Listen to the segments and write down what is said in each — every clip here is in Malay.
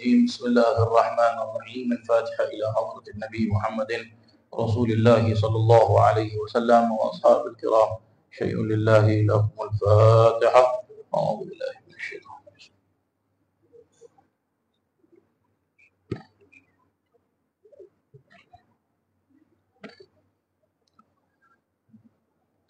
الرجيم بسم الله الرحمن الرحيم الفاتحة إلى حضرة النبي محمد رسول الله صلى الله عليه وسلم وأصحاب الكرام شيء لله لهم الفاتحة أعوذ بالله من الشيطان.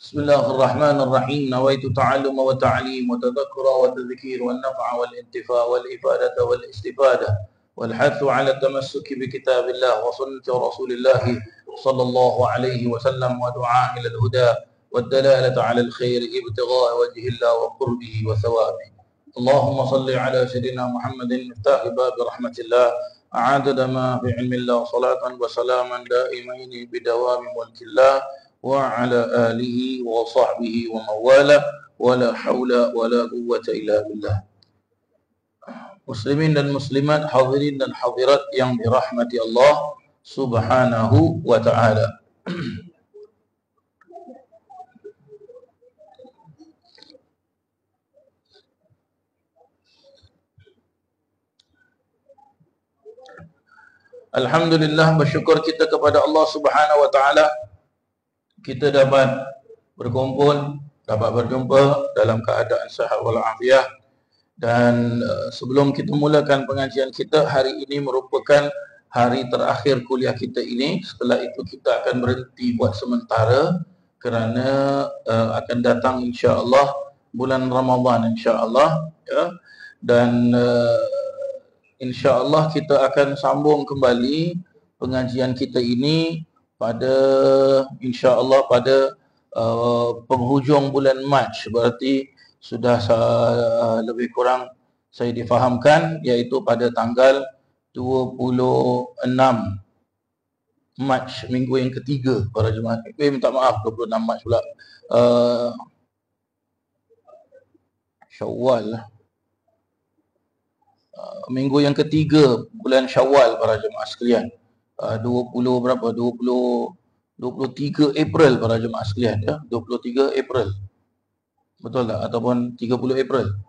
بسم الله الرحمن الرحيم نويت تعلم وتعليم وتذكر وتذكير والنفع والانتفاع والإفادة والاستفادة والحث على التمسك بكتاب الله وسنة رسول الله صلى الله عليه وسلم ودعاء إلى الهدى والدلالة على الخير ابتغاء وجه الله وقربه وثوابه. اللهم صل على سيدنا محمد مفتاح باب رحمة الله عدد ما في علم الله صلاة وسلاما دائمين بدوام ملك الله وعلى آله وصحبه ومن والاه ولا حول ولا قوة إلا بالله. Muslimin dan muslimat, hadirin dan hadirat yang dirahmati Allah Subhanahu wa taala. Alhamdulillah, bersyukur kita kepada Allah Subhanahu wa taala kita dapat berkumpul, dapat berjumpa dalam keadaan sihat walafiat. Dan sebelum kita mulakan pengajian kita, hari ini merupakan hari terakhir kuliah kita ini. Setelah itu kita akan berhenti buat sementara kerana akan datang insya-Allah bulan Ramadan insya-Allah ya. Dan insya-Allah kita akan sambung kembali pengajian kita ini pada insya-Allah pada penghujung bulan Mac, berarti sudah lebih kurang saya difahamkan iaitu pada tanggal 26 Mac, minggu yang ketiga para jemaah. Minta maaf 26 Mac pula. Syawal. Minggu yang ketiga bulan Syawal para jemaah sekalian. 23 April para jemaah sekalian ya. 23 April. Betul tak? Ataupun 30 April?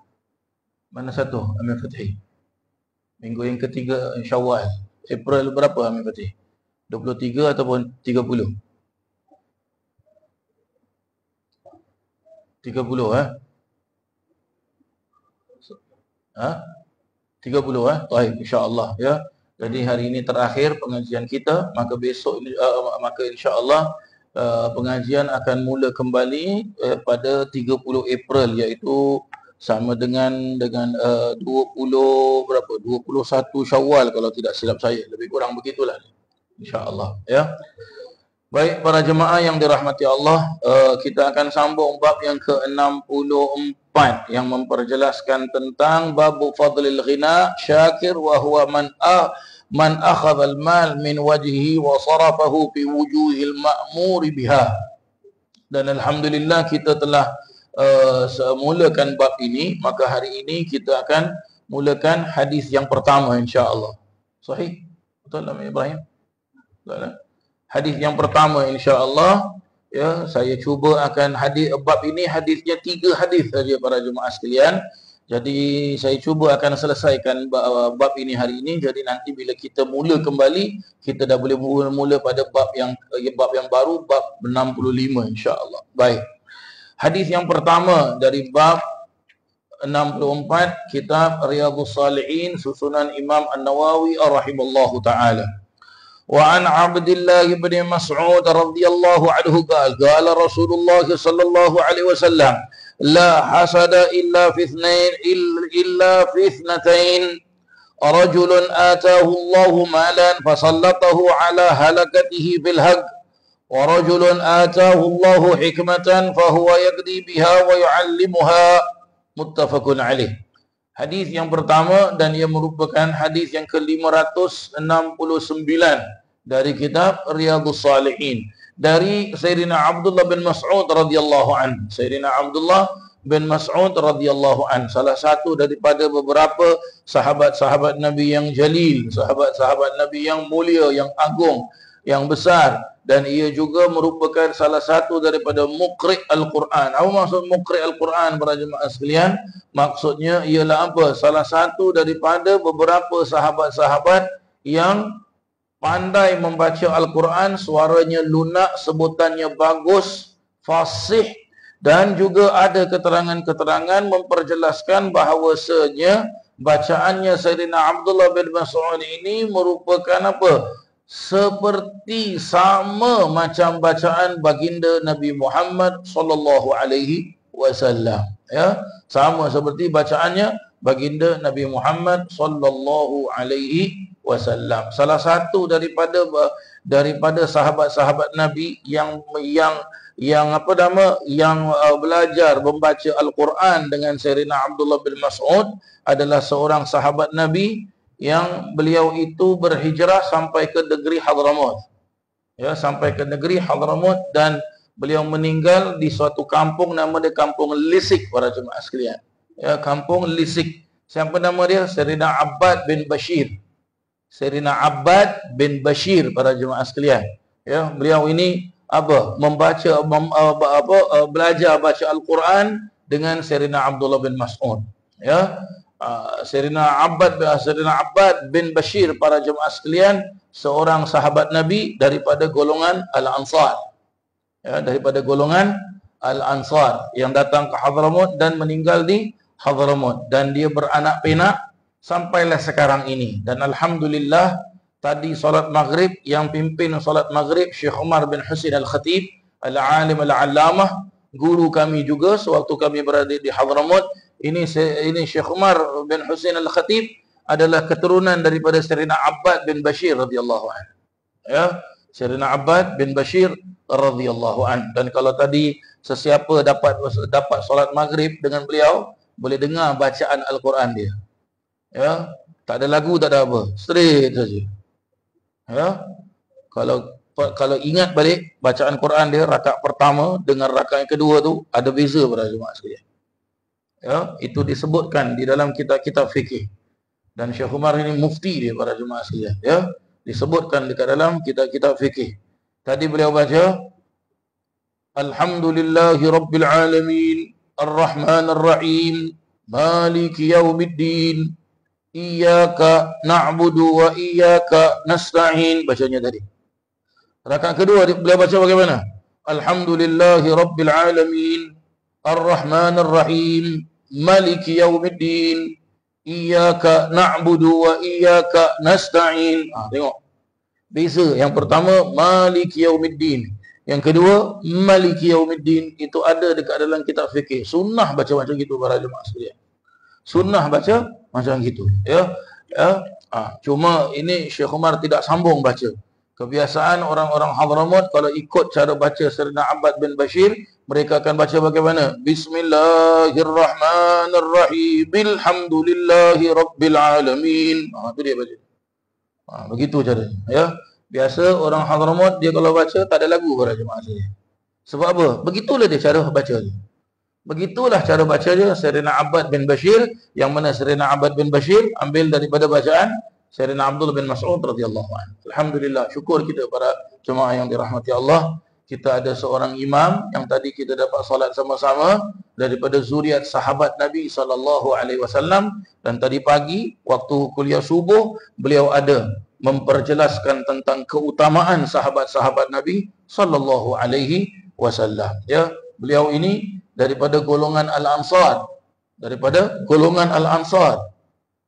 Mana satu Amir Fatih? Minggu yang ketiga Syawal. April berapa Amir Fatih? 23 ataupun 30? 30 30 Baik, insya-Allah ya. Jadi hari ini terakhir pengajian kita, maka besok maka insya-Allah pengajian akan mula kembali pada 30 April, iaitu sama dengan 21 Syawal kalau tidak silap saya, lebih kurang begitulah insya-Allah ya. Baik para jemaah yang dirahmati Allah, kita akan sambung bab yang ke-64 yang memperjelaskan tentang bab fadlil ghina syakir wa huwa man akhadha al-mal min wajhihi wa sarafahu fi wujuhil ma'mur biha. Dan alhamdulillah kita telah mulakan bab ini, maka hari ini kita akan mulakan hadis yang pertama insya-Allah. Sahih? Betul tak Ibrahim? Betul tak? Hadis yang pertama insya-Allah ya, saya cuba akan bab ini hadisnya 3 hadis saja para jemaah sekalian. Jadi saya cuba akan selesaikan bab ini hari ini. Jadi nanti bila kita mula kembali, kita dah boleh mula pada bab yang baru, bab 65 insya-Allah. Baik. Hadis yang pertama dari bab 64 kitab Riyadhus Shalihin susunan Imam An-Nawawi rahimallahu taala. Wa an Abdullah bin Mas'ud radhiyallahu anhu qala Rasulullah sallallahu alaihi wasallam la hasada illa fi ithnatain rajulun atahu Allahu malan fasallatahu ala halakatihi bil haqq wa rajulun atahu Allahu hikmatan fahuwa yaqdi biha wa yu'allimuha, muttafaqun alaih. Hadis yang pertama dan ia merupakan hadis yang ke-569 dari kitab Riyadhus Shalihin dari Sayyidina Abdullah bin Mas'ud radhiyallahu an. Sayyidina Abdullah bin Mas'ud radhiyallahu an, salah satu daripada beberapa sahabat-sahabat Nabi yang jalil, sahabat-sahabat Nabi yang mulia, yang agung, yang besar, dan ia juga merupakan salah satu daripada muqri' Al-Quran. Apa maksud muqri' Al-Quran para jemaah sekalian? Maksudnya ialah apa? Salah satu daripada beberapa sahabat-sahabat yang pandai membaca Al-Quran, suaranya lunak, sebutannya bagus, fasih, dan juga ada keterangan-keterangan memperjelaskan bahawasanya bacaannya Sayyidina Abdullah bin Mas'ud ini merupakan apa? Seperti sama macam bacaan baginda Nabi Muhammad sallallahu alaihi wasallam, ya, sama seperti bacaannya baginda Nabi Muhammad sallallahu alaihi wasallam. Salah satu daripada sahabat-sahabat Nabi yang belajar membaca Al-Quran dengan Sayyidina Abdullah bin Mas'ud adalah seorang sahabat Nabi yang beliau itu berhijrah sampai ke negeri Hadramaut. Ya, sampai ke negeri Hadramaut, dan beliau meninggal di suatu kampung, nama dia Kampung Lisik para jemaah sekalian. Ya, Kampung Lisik. Siapa nama dia? Sayyidina Abbad bin Bashir. Sayyidina Abbad bin Bashir para jemaah sekalian. Ya, beliau ini belajar baca Al-Quran dengan Sayyidina Abdullah bin Mas'ud. Ya, Sayyidina Abbad bin Bashir para jemaah sekalian, seorang sahabat Nabi daripada golongan Al-Ansar. Ya, daripada golongan Al-Ansar yang datang ke Hadramaut dan meninggal di Hadramaut, dan dia beranak pinak sampailah sekarang ini. Dan alhamdulillah, tadi solat maghrib, yang pimpin solat maghrib Syekh Umar bin Husin Al-Khatib, Al-Alim Al-Allamah, guru kami juga sewaktu kami berada di Hadramaut. Ini Syekh Umar bin Husin Al-Khatib adalah keturunan daripada Sayyidina Abbad bin Bashir radhiyallahu anhu. Ya, Sayyidina Abbad bin Bashir radhiyallahu anhu. Dan kalau tadi sesiapa dapat solat maghrib dengan beliau, boleh dengar bacaan Al-Quran dia. Ya, tak ada lagu, tak ada apa, straight saja. Ya, kalau ingat balik bacaan Quran dia rakaat pertama dengan rakaat yang kedua tu ada beza para jemaah sekalian. Ya, itu disebutkan di dalam kitab-kitab fikih. Dan Syekh Umar ini mufti dia para jemaah sekalian. Ya, disebutkan dekat dalam kitab-kitab fikih. Tadi beliau baca Alhamdulillahi Rabbil Alamin Ar-Rahman Ar-Rahim Maliki Yaumiddin Iyyaka na'budu wa iyyaka nasta'in. Bacanya tadi. Rakaat kedua beliau baca bagaimana? Alhamdulillahi Rabbil Alamin Ar-Rahman Ar-Rahim Maliki Yaumiddin Iyyaka na'budu wa iyyaka nasta'in. Tengok. Beza. Yang pertama Maliki Yaumiddin, yang kedua Maliki Yaumiddin. Itu ada dekat dalam kitab fikih. Sunnah baca macam gitu para jemaah sekalian. Sunnah baca macam gitu. Ya. Cuma ini Syekh Umar tidak sambung baca. Kebiasaan orang-orang Hadramaut kalau ikut cara baca Sayyidina Abbad bin Bashir, mereka akan baca bagaimana? Bismillahirrahmanirrahim. Alhamdulillahi Rabbil Alamin. Itu dia baca. Begitu caranya. Ya. Biasa orang Hadramaut dia kalau baca tak ada lagu para jemaah sekalian. Sebab apa? Begitulah dia cara baca dia. Begitulah cara baca dia Sayyidina Abbad bin Bashir, yang mana Sayyidina Abbad bin Bashir ambil daripada bacaan Sayyidina Abdullah bin Mas'ud radhiyallahu anhu. Alhamdulillah, syukur kita para jemaah yang dirahmati Allah. Kita ada seorang imam yang tadi kita dapat solat sama-sama daripada zuriat sahabat Nabi SAW. Dan tadi pagi waktu kuliah subuh, beliau ada memperjelaskan tentang keutamaan sahabat-sahabat Nabi SAW. Ya, beliau ini daripada golongan Al-Ansar. Daripada golongan Al-Ansar.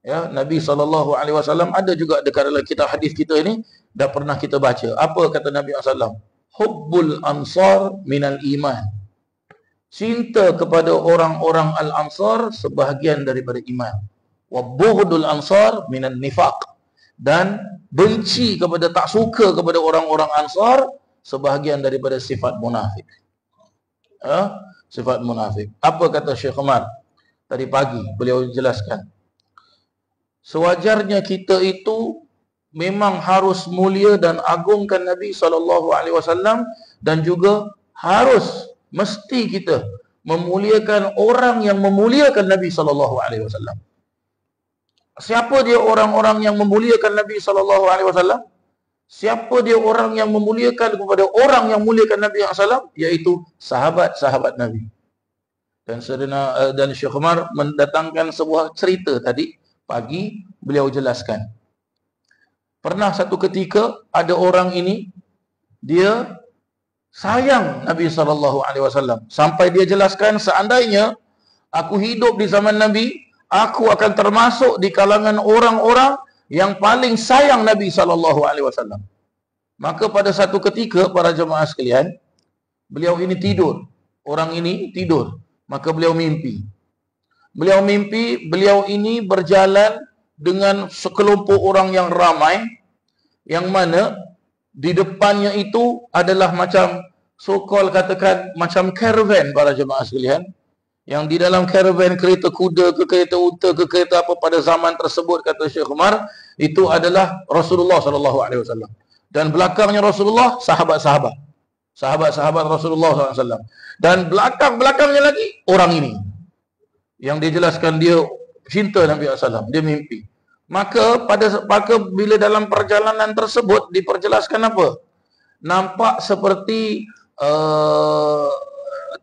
Ya, Nabi SAW ada juga dekat dalam kitab hadis kita ini, dah pernah kita baca. Apa kata Nabi SAW? Hubbul ansar minal iman. Cinta kepada orang-orang Al-Ansar sebahagian daripada iman. Wa bughdul ansar minan nifaq. Dan benci kepada, tak suka kepada orang-orang Ansar sebahagian daripada sifat munafik. Ya, sifat munafik. Apa kata Syekh Umar? Tadi pagi beliau jelaskan. Sewajarnya kita itu memang harus mulia dan agungkan Nabi SAW, dan juga harus mesti kita memuliakan orang yang memuliakan Nabi SAW. Siapa dia orang-orang yang memuliakan Nabi SAW? Siapa dia orang yang memuliakan kepada orang yang muliakan Nabi SAW? Iaitu sahabat-sahabat Nabi. Dan Syekh Umar mendatangkan sebuah cerita tadi pagi, beliau jelaskan. Pernah satu ketika ada orang ini, dia sayang Nabi SAW sampai dia jelaskan, seandainya aku hidup di zaman Nabi, aku akan termasuk di kalangan orang-orang yang paling sayang Nabi SAW. Maka pada satu ketika, para jemaah sekalian, beliau ini tidur. Orang ini tidur. Maka beliau mimpi. Beliau ini berjalan dengan sekelompok orang yang ramai, yang mana di depannya itu adalah macam so-called, katakan macam caravan, para jemaah sekalian. Yang di dalam caravan, kereta kuda ke kereta unta ke kereta apa pada zaman tersebut, kata Syekh Umar, itu adalah Rasulullah SAW. Dan belakangnya Rasulullah, sahabat-sahabat Rasulullah SAW. Dan belakang-belakangnya lagi orang ini, yang dia jelaskan dia cinta Nabi SAW. Dia mimpi. Maka bila dalam perjalanan tersebut diperjelaskan apa? Nampak seperti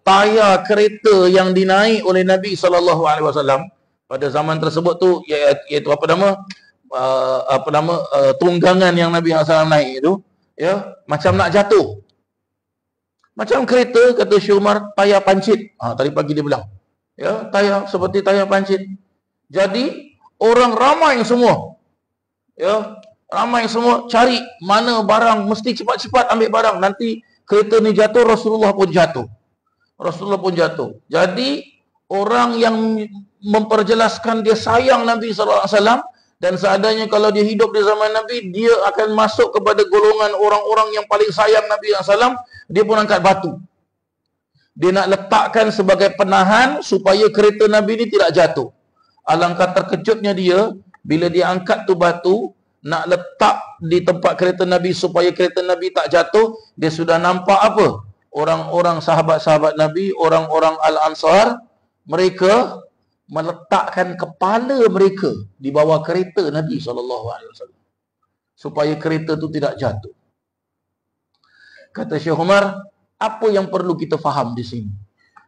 tayar kereta yang dinaik oleh Nabi SAW pada zaman tersebut tu, iaitu tunggangan yang Nabi SAW naik itu, ya, macam nak jatuh. Macam kereta, kata Syekh Umar, tayar pancit. Tadi pagi dia bilang, ya, tayar seperti tayar pancit. Jadi orang ramai semua, ya, ramai semua cari mana barang, mesti cepat-cepat ambil barang. Nanti kereta ni jatuh, Rasulullah pun jatuh. Jadi orang yang memperjelaskan dia sayang Nabi SAW, dan seadanya kalau dia hidup di zaman Nabi, dia akan masuk kepada golongan orang-orang yang paling sayang Nabi SAW. Dia pun angkat batu. Dia nak letakkan sebagai penahan supaya kereta Nabi ini tidak jatuh. Alangkah terkejutnya dia bila dia angkat tu batu, nak letak di tempat kereta Nabi supaya kereta Nabi tak jatuh. Dia sudah nampak apa? Orang-orang sahabat-sahabat Nabi, orang-orang Al-Ansar, mereka meletakkan kepala mereka di bawah kereta Nabi SAW supaya kereta itu tidak jatuh. Kata Syekh Umar, apa yang perlu kita faham di sini?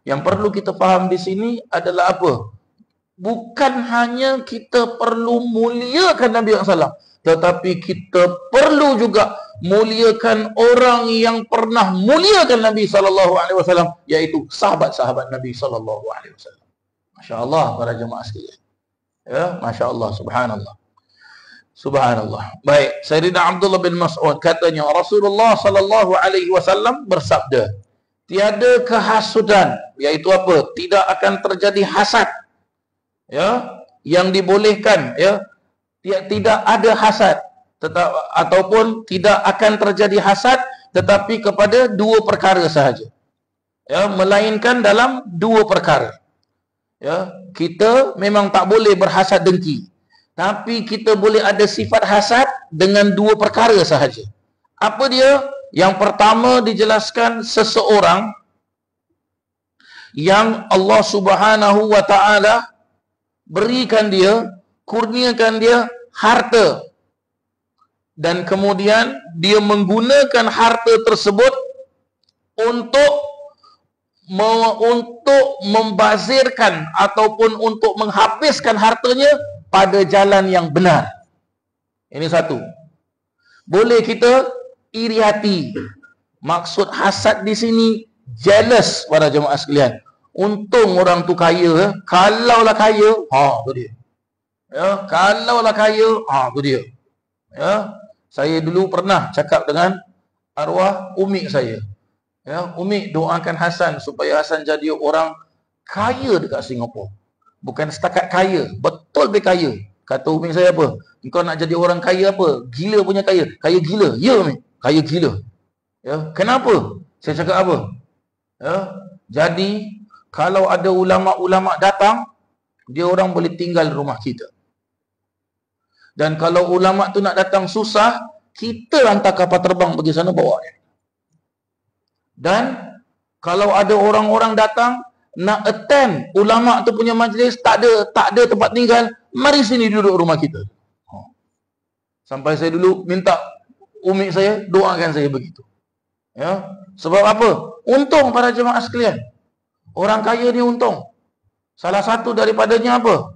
Yang perlu kita faham di sini adalah apa? Bukan hanya kita perlu muliakan Nabi SAW, tetapi kita perlu juga muliakan orang yang pernah muliakan Nabi SAW, iaitu sahabat-sahabat Nabi SAW. Masya Allah, para jemaah sekalian. Ya, Masya Allah, subhanallah. Subhanallah. Baik, Sayyidina Abdullah bin Mas'ud katanya, Rasulullah SAW bersabda, tiada kehasudan, iaitu apa? Tidak akan terjadi hasad. Ya, yang dibolehkan, ya. Tidak ada hasad, ataupun tidak akan terjadi hasad, tetapi kepada dua perkara sahaja. Ya, melainkan dalam dua perkara. Ya, kita memang tak boleh berhasad dengki, tapi kita boleh ada sifat hasad dengan dua perkara sahaja. Apa dia? Yang pertama dijelaskan, seseorang yang Allah Subhanahu wa taala berikan dia, kurniakan dia harta, dan kemudian dia menggunakan harta tersebut untuk membazirkan ataupun untuk menghabiskan hartanya pada jalan yang benar. Ini satu. Boleh kita iri hati. Maksud hasad di sini jealous, para jemaah sekalian. Untung orang tu kaya, kalaulah kaya, tu dia. Ya, kalaulah kaya, tu dia. Ya, saya dulu pernah cakap dengan arwah umi saya. Ya, Umi doakan Hasan supaya Hasan jadi orang kaya dekat Singapura. Bukan setakat kaya, betul dia kaya. Kata Umi saya apa? Engkau nak jadi orang kaya apa? Gila punya kaya. Kaya gila. Ya Umi, kaya gila. Ya, kenapa? Saya cakap apa? Ya, jadi kalau ada ulama-ulama datang, dia orang boleh tinggal rumah kita. Dan kalau ulama tu nak datang susah, kita hantar kapal terbang pergi sana bawa dia. Dan kalau ada orang-orang datang nak attend ulama tu punya majlis, tak ada tempat tinggal, mari sini duduk rumah kita. Sampai saya dulu minta umi saya, doakan saya begitu. Ya, sebab apa? Untung para jemaah sekalian. Orang kaya ni untung. Salah satu daripadanya apa?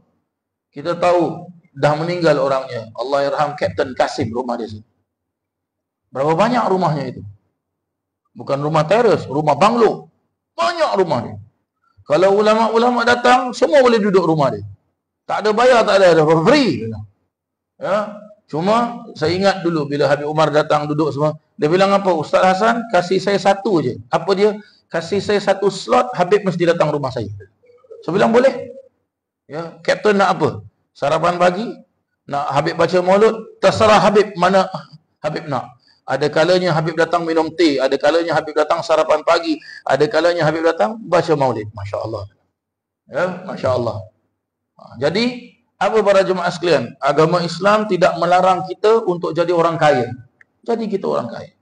Kita tahu dah meninggal orangnya. Allah yarham Kapten Kasim, rumah dia sini. Berapa banyak rumahnya itu? Bukan rumah teres, rumah banglo. Banyak rumah dia. Kalau ulama-ulama datang, semua boleh duduk rumah dia. Tak ada bayar, tak ada free. Ya, cuma saya ingat dulu bila Habib Umar datang duduk semua, dia bilang apa? Ustaz Hasan kasih saya satu je. Apa dia? Kasih saya satu slot, Habib mesti datang rumah saya. Saya bilang boleh. Ya, Kapten nak apa? Sarapan pagi? Nak Habib baca maulud? Terserah Habib mana Habib nak. Ada kalanya Habib datang minum teh, ada kalanya Habib datang sarapan pagi, ada kalanya Habib datang baca maulid. Masya-Allah. Ya, masya-Allah. Jadi apa para jemaah sekalian? Agama Islam tidak melarang kita untuk jadi orang kaya. Jadi kita orang kaya.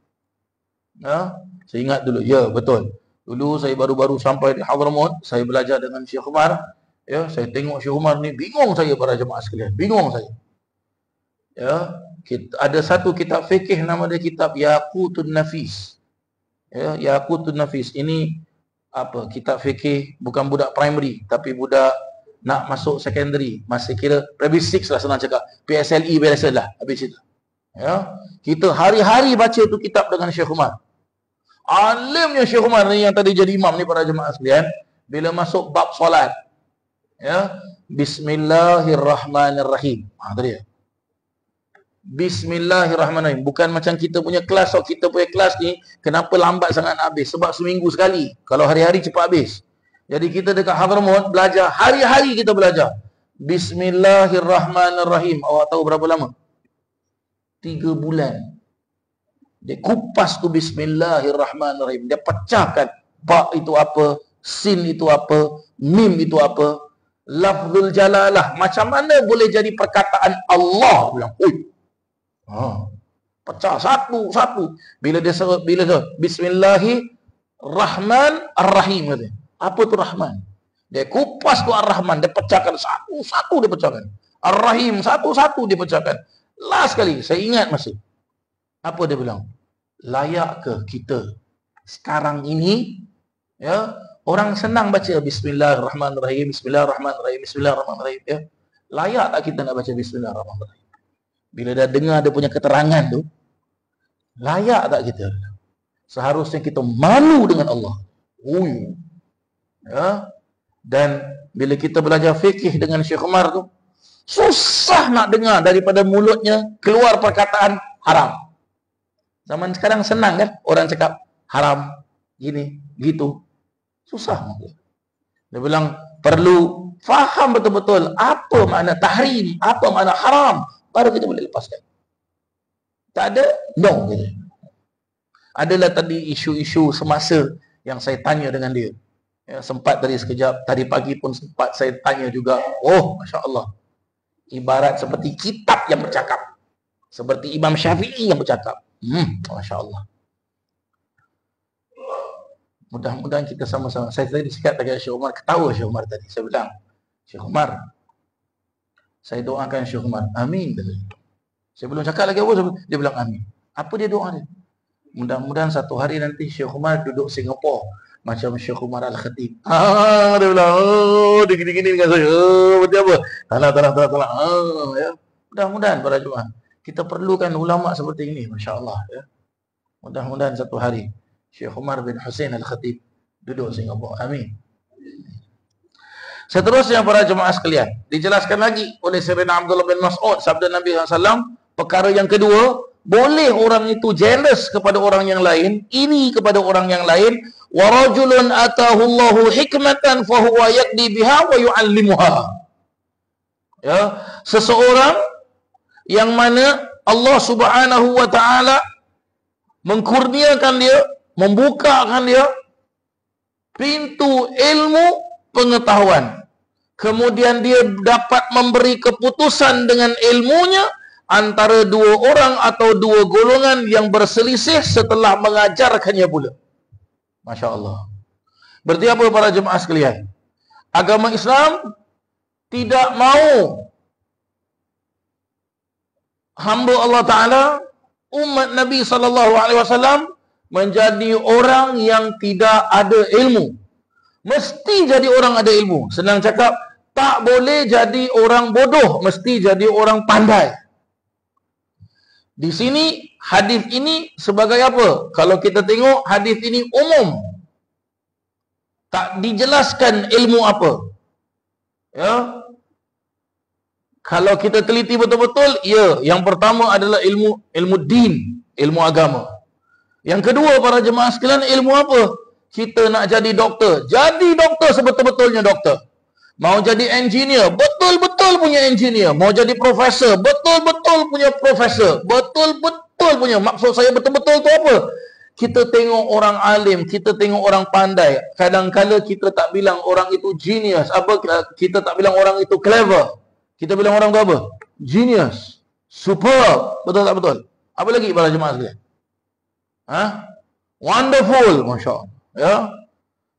Ya, saya ingat dulu, ya betul. Dulu saya baru-baru sampai di Hadramaut, saya belajar dengan Syekh Umar. Ya, saya tengok Syekh Umar ni, bingung saya para jemaah sekalian, bingung saya. Ya, ada satu kitab fikih nama dia kitab Yaqutun Nafis. Ya, Yaqutun Nafis. Ini apa? Kitab fikih bukan budak primary, tapi budak nak masuk secondary, masih kira primary 6 lah senang cakap. PSLE biasa lah habis itu. Ya, kita hari-hari baca tu kitab dengan Syekh Umar. Alimnya Syekh Umar ni yang tadi jadi imam ni para jemaah sekalian, bila masuk bab solat, ya, Bismillahirrahmanirrahim. Tadi ya. Bismillahirrahmanirrahim. Bukan macam kita punya kelas. So kita punya kelas ni kenapa lambat sangat nak habis? Sebab seminggu sekali. Kalau hari-hari cepat habis. Jadi kita dekat Hadramaut belajar, hari-hari kita belajar. Bismillahirrahmanirrahim. Awak tahu berapa lama? 3 bulan. Dia kupas tu Bismillahirrahmanirrahim. Dia pecahkan. Ba itu apa? Sin itu apa? Mim itu apa? Lafzul jalalah. Macam mana boleh jadi perkataan Allah? Bilang, oi. Pecah satu-satu. Bila dia Bismillahirrahmanirrahim katanya. Apa tu Rahman? Dia kupas tu Ar-Rahman, dia pecahkan satu-satu, dia pecahkan. Ar-Rahim satu-satu dia pecahkan. Last kali saya ingat masih. Apa dia bilang? Layak ke kita sekarang ini, ya, orang senang baca Bismillahirrahmanirrahim, Bismillahirrahmanirrahim, Bismillahirrahmanirrahim, ya. Layak tak kita nak baca Bismillahirrahmanirrahim? Bila dah dengar dia punya keterangan tu, layak tak kita? Seharusnya kita malu dengan Allah. Ya. Dan bila kita belajar fikih dengan Syekh Umar tu, susah nak dengar daripada mulutnya keluar perkataan haram. Zaman sekarang senang kan orang cakap haram, gini, gitu. Susah. Dia bilang perlu faham betul-betul apa makna tahrim, apa makna haram, baru kita boleh lepaskan. Tak ada, no. Adalah tadi isu-isu semasa yang saya tanya dengan dia. Ya, sempat tadi sekejap, tadi pagi pun sempat saya tanya juga. Oh, Masya Allah. Ibarat seperti kitab yang bercakap. Seperti Imam Syafi'i yang bercakap. Masya Allah. Mudah-mudahan kita sama-sama. Saya tadi cakap dengan Syekh Umar, ketawa Syekh Umar tadi. Saya bilang, Syekh Umar, saya doakan Syekh Umar. Amin. Saya belum cakap lagi apa, dia bilang amin. Apa dia doa dia? Mudah-mudahan satu hari nanti Syekh Umar duduk Singapura macam Syekh Umar Al-Khatib. Dia bilang, dia gini-gini dengan saya. Berarti apa? Talang. Ya. Mudah-mudahan para jemaah, kita perlukan ulama seperti ini, masya-Allah, ya. Mudah-mudahan satu hari Syekh Umar bin Hussein Al-Khatib duduk Singapura. Amin. Seterusnya para jemaah sekalian, dijelaskan lagi oleh Sayyidina Abdullah bin Mas'ud, sabda Nabi SAW, perkara yang kedua, boleh orang itu jealous kepada orang yang lain, ini kepada orang yang lain, wa rajulun atahu Allahu hikmatan fa huwa yaqdi biha wa yu'allimuha. Ya, seseorang yang mana Allah Subhanahu wa taala mengkurniakan dia, membukakan dia pintu ilmu pengetahuan. Kemudian dia dapat memberi keputusan dengan ilmunya antara dua orang atau dua golongan yang berselisih setelah mengajarkannya pula. Masya Allah. Berarti apa para jemaah sekalian? Agama Islam tidak mau hamba Allah Ta'ala umat Nabi SAW menjadi orang yang tidak ada ilmu. Mesti jadi orang ada ilmu. Senang cakap, tak boleh jadi orang bodoh, mesti jadi orang pandai. Di sini hadis ini sebagai apa? Kalau kita tengok hadis ini umum. Tak dijelaskan ilmu apa. Ya. Kalau kita teliti betul-betul, ya, yang pertama adalah ilmu din, ilmu agama. Yang kedua, para jemaah sekalian, ilmu apa? Kita nak jadi doktor. Jadi doktor sebetul-betulnya doktor. Mau jadi engineer, betul-betul punya engineer. Mau jadi profesor, betul-betul punya profesor. Betul-betul punya. Maksud saya betul-betul tu apa? Kita tengok orang alim, kita tengok orang pandai. Kadang-kadang kita tak bilang orang itu genius. Apa? Kita tak bilang orang itu clever. Kita bilang orang tu apa? Genius. Superb. Betul tak betul? Apa lagi para jemaah sekalian? Wonderful. Masya Allah. Ya.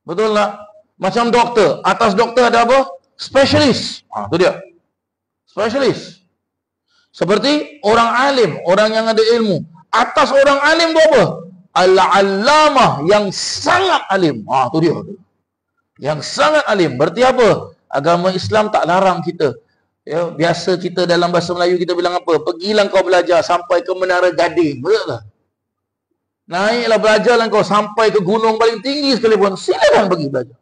Betul tak? Macam doktor. Atas doktor ada apa? Specialist. Itu dia. Specialist. Seperti orang alim. Orang yang ada ilmu. Atas orang alim tu apa? Al-allamah. Yang sangat alim. Itu dia. Yang sangat alim. Berarti apa? Agama Islam tak larang kita. Ya, biasa kita dalam bahasa Melayu kita bilang apa? Pergilah kau belajar sampai ke Menara Gading. Betul tak? Naiklah belajarlah kau sampai ke gunung paling tinggi sekalipun. Silakan pergi belajar.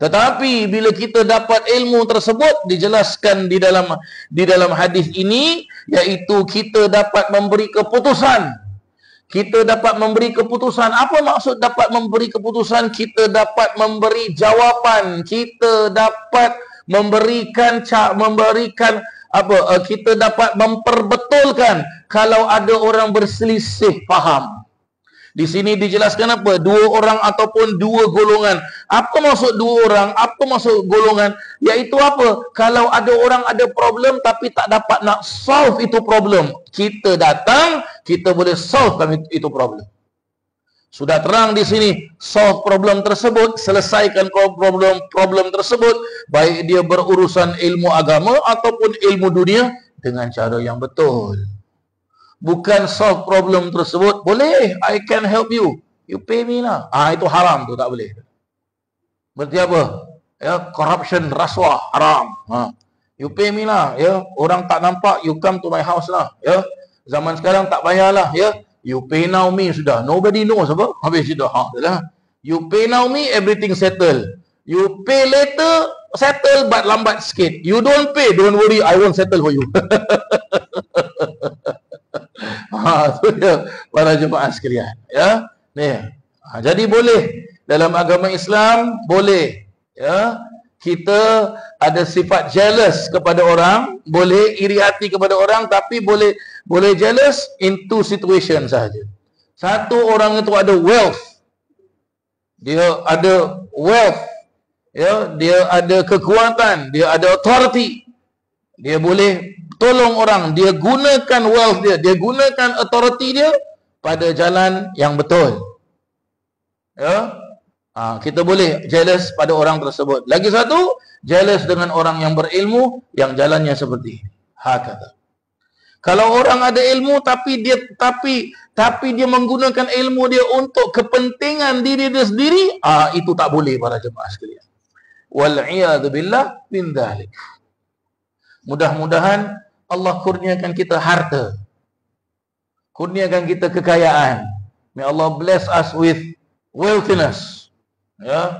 Tetapi bila kita dapat ilmu tersebut dijelaskan di dalam hadis ini, iaitu kita dapat memberi keputusan. Kita dapat memberi keputusan. Apa maksud dapat memberi keputusan? Kita dapat memberi jawapan. Kita dapat memberikan apa? Kita dapat memperbetulkan kalau ada orang berselisih faham. Di sini dijelaskan apa? Dua orang ataupun dua golongan. Apa maksud dua orang? Apa maksud golongan? Iaitu apa? Kalau ada orang ada problem tapi tak dapat nak solve itu problem, kita datang, kita boleh solve itu problem. Sudah terang di sini, solve problem tersebut, selesaikan problem tersebut, baik dia berurusan ilmu agama ataupun ilmu dunia dengan cara yang betul. Bukan solve problem tersebut, boleh, I can help you. You pay me lah. Itu haram tu, tak boleh. Berarti apa? Ya, corruption, rasuah, haram. You pay me lah. Ya, orang tak nampak, you come to my house lah. Ya, zaman sekarang tak payahlah. Ya, you pay now me sudah. Nobody knows apa? Habis sudah. You pay now me, everything settle. You pay later, settle but lambat sikit. You don't pay, don't worry, I won't settle for you. Itu dia para jemaah sekalian. Ya, ni. Jadi boleh dalam agama Islam boleh. Ya, kita ada sifat jealous kepada orang, boleh iri hati kepada orang, tapi boleh jealous in two situation sahaja. Satu, orang itu ada wealth. Dia ada wealth. Ya, dia ada kekuatan, dia ada authority. Dia boleh tolong orang, dia gunakan wealth dia gunakan authority dia pada jalan yang betul. Ya. Kita boleh jealous pada orang tersebut. Lagi satu, jealous dengan orang yang berilmu yang jalannya seperti ini. Hakata. Kalau orang ada ilmu tapi dia menggunakan ilmu dia untuk kepentingan diri dia sendiri, itu tak boleh para jemaah sekalian. Wal iyad billah min dzalik. Mudah-mudahan Allah kurniakan kita harta, kurniakan kita kekayaan. May Allah bless us with wealthiness. Ya.